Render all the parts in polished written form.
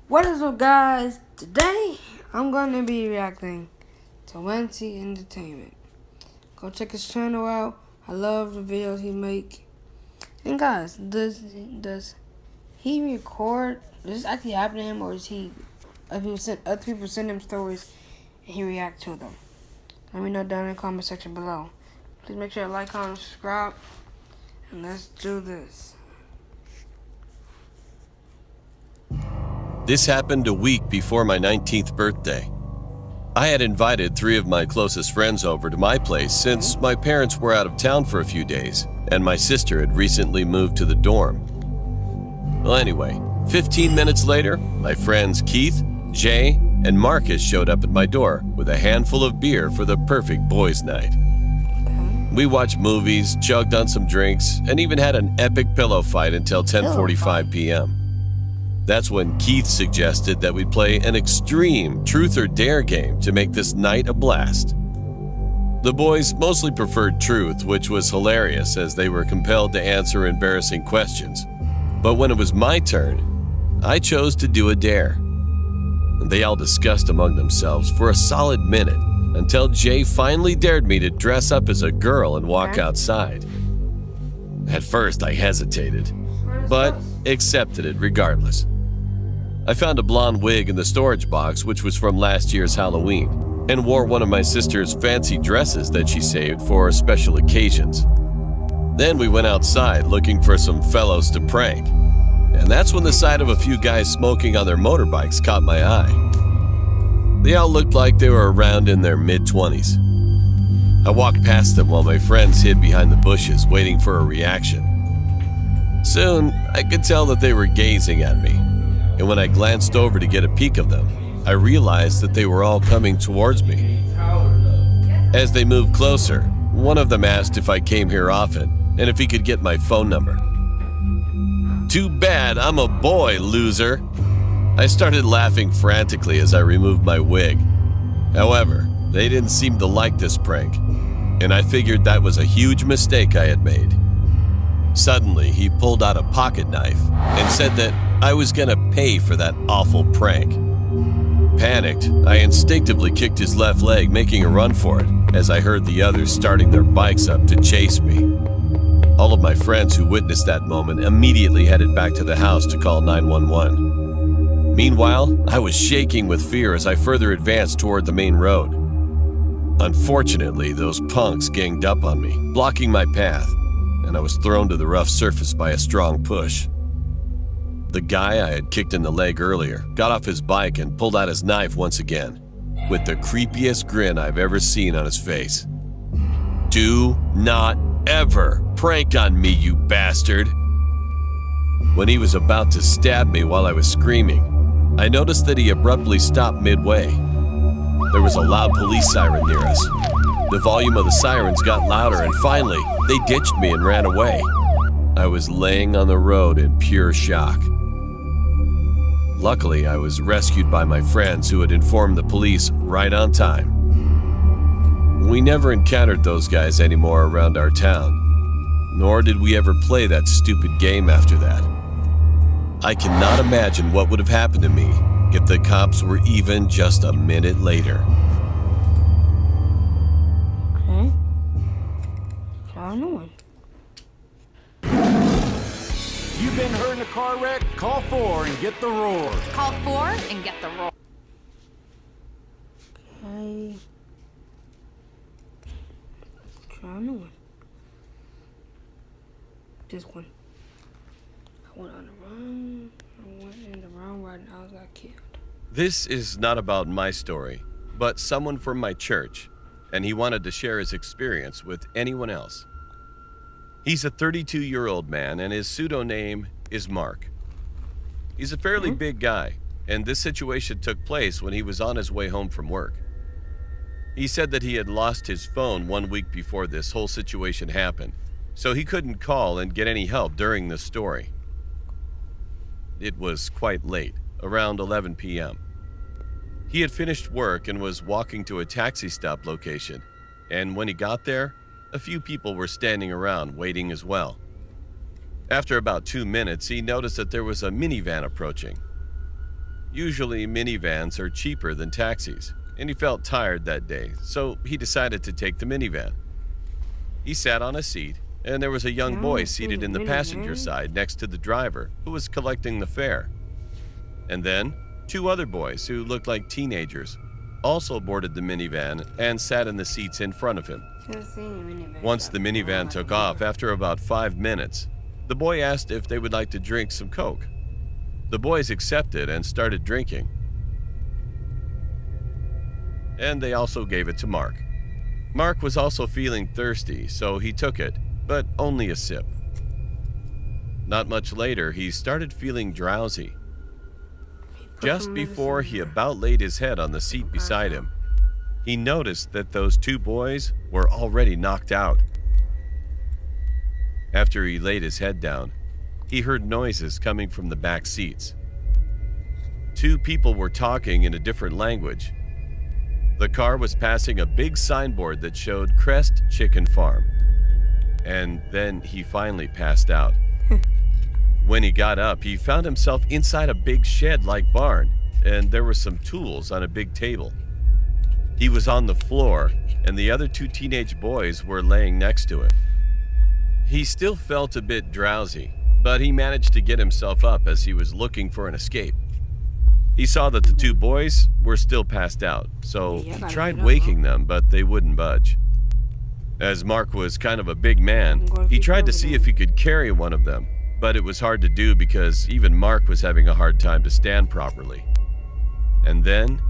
What is up, guys? Today I'm gonna be reacting to Wannsee Entertainment. Go check his channel out. I love the videos he make. And guys, does he record? Does this actually happen to him, or is he other people send him stories and he react to them? Let me know down in the comment section below. Please make sure to like, comment, subscribe, and let's do this. This happened a week before my 19th birthday. I had invited 3 of my closest friends over to my place since my parents were out of town for a few days and my sister had recently moved to the dorm. Well, anyway, 15 minutes later, my friends Keith, Jay, and Marcus showed up at my door with a handful of beer for the perfect boys' night. We watched movies, chugged on some drinks, and even had an epic pillow fight until 10:45 p.m. That's when Keith suggested that we play an extreme truth or dare game to make this night a blast. The boys mostly preferred truth, which was hilarious as they were compelled to answer embarrassing questions. But when it was my turn, I chose to do a dare. They all discussed among themselves for a solid minute until Jay finally dared me to dress up as a girl and walk outside. At first, I hesitated, but accepted it regardless. I found a blonde wig in the storage box, which was from last year's Halloween, and wore one of my sister's fancy dresses that she saved for special occasions. Then we went outside looking for some fellows to prank, and that's when the sight of a few guys smoking on their motorbikes caught my eye. They all looked like they were around in their mid-20s. I walked past them while my friends hid behind the bushes waiting for a reaction. Soon, I could tell that they were gazing at me. And when I glanced over to get a peek of them, I realized that they were all coming towards me. As they moved closer, one of them asked if I came here often and if he could get my phone number. Too bad, I'm a boy, loser. I started laughing frantically as I removed my wig. However, they didn't seem to like this prank, and I figured that was a huge mistake I had made. Suddenly, he pulled out a pocket knife and said that I was gonna pay for that awful prank. Panicked, I instinctively kicked his left leg, making a run for it, as I heard the others starting their bikes up to chase me. All of my friends who witnessed that moment immediately headed back to the house to call 911. Meanwhile, I was shaking with fear as I further advanced toward the main road. Unfortunately, those punks ganged up on me, blocking my path, and I was thrown to the rough surface by a strong push. The guy I had kicked in the leg earlier got off his bike and pulled out his knife once again, with the creepiest grin I've ever seen on his face. Do not ever prank on me, you bastard! When he was about to stab me while I was screaming, I noticed that he abruptly stopped midway. There was a loud police siren near us. The volume of the sirens got louder, and finally, they ditched me and ran away. I was laying on the road in pure shock. Luckily, I was rescued by my friends who had informed the police right on time. We never encountered those guys anymore around our town, nor did we ever play that stupid game after that. I cannot imagine what would have happened to me if the cops were even just a minute later. Okay. I don't know. You've been hurt in a car wreck? Call 4 and get the roar. Call 4 and get the roar. Okay. Let's try a new one. This one. I went on the wrong. I went in the wrong ride and I got killed. This is not about my story, but someone from my church, and he wanted to share his experience with anyone else. He's a 32-year-old man, and his pseudonym is Mark. He's a fairly big guy, and this situation took place when he was on his way home from work. He said that he had lost his phone 1 week before this whole situation happened, so he couldn't call and get any help during the story. It was quite late, around 11 p.m. He had finished work and was walking to a taxi stop location, and when he got there, a few people were standing around waiting as well. After about 2 minutes, he noticed that there was a minivan approaching. Usually, minivans are cheaper than taxis, and he felt tired that day, so he decided to take the minivan. He sat on a seat, and there was a young boy seated in the passenger side next to the driver who was collecting the fare. And then, two other boys who looked like teenagers also boarded the minivan and sat in the seats in front of him. Once the minivan took off, after about 5 minutes, the boy asked if they would like to drink some Coke. The boys accepted and started drinking. And they also gave it to Mark. Mark was also feeling thirsty, so he took it, but only a sip. Not much later, he started feeling drowsy. Just before he about laid his head on the seat beside him, he noticed that those two boys were already knocked out. After he laid his head down, he heard noises coming from the back seats. Two people were talking in a different language. The car was passing a big signboard that showed Crest Chicken Farm. And then he finally passed out. When he got up, he found himself inside a big shed-like barn, and there were some tools on a big table. He was on the floor, and the other two teenage boys were laying next to him. He still felt a bit drowsy, but he managed to get himself up as he was looking for an escape. He saw that the two boys were still passed out, so he tried waking them, but they wouldn't budge. As Mark was kind of a big man, he tried to see if he could carry one of them, but it was hard to do because even Mark was having a hard time to stand properly. And then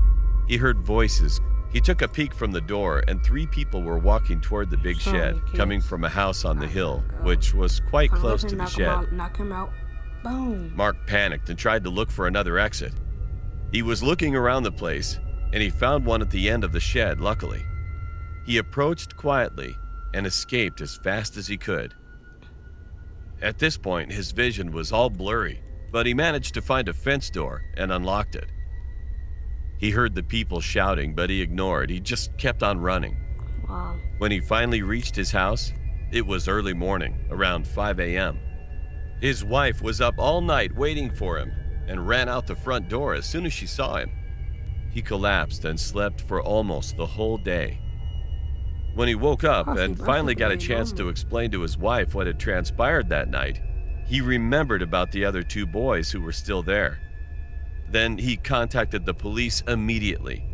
he heard voices. He took a peek from the door, and 3 people were walking toward the big shed, coming from a house on the hill, which was quite close to the shed. Knock him out. Boom. Mark panicked and tried to look for another exit. He was looking around the place, and he found one at the end of the shed, luckily. He approached quietly and escaped as fast as he could. At this point, his vision was all blurry, but he managed to find a fence door and unlocked it. He heard the people shouting, but he ignored. He just kept on running. Wow. When he finally reached his house, it was early morning, around 5 a.m. His wife was up all night waiting for him and ran out the front door as soon as she saw him. He collapsed and slept for almost the whole day. When he woke up and finally got a chance to explain to his wife what had transpired that night, he remembered about the other 2 boys who were still there. Then he contacted the police immediately.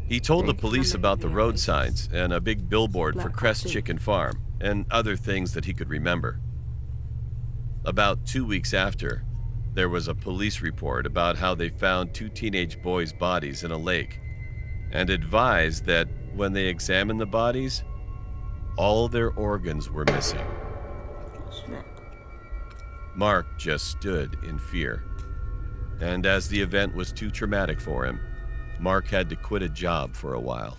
He told the police about the road signs and a big billboard for Crest Chicken Farm and other things that he could remember. About 2 weeks after, there was a police report about how they found 2 teenage boys' bodies in a lake and advised that when they examined the bodies, all their organs were missing. Mark just stood in fear. And as the event was too traumatic for him, Mark had to quit a job for a while.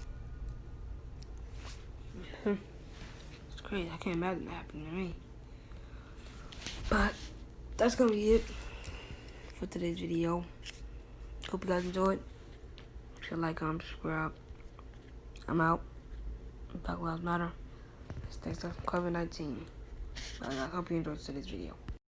It's crazy. I can't imagine that happening to me. But that's gonna be it for today's video. Hope you guys enjoyed. Make sure to like, comment, subscribe. I'm out. Black Lives Matter. Stay safe from COVID-19. I hope you enjoyed today's video.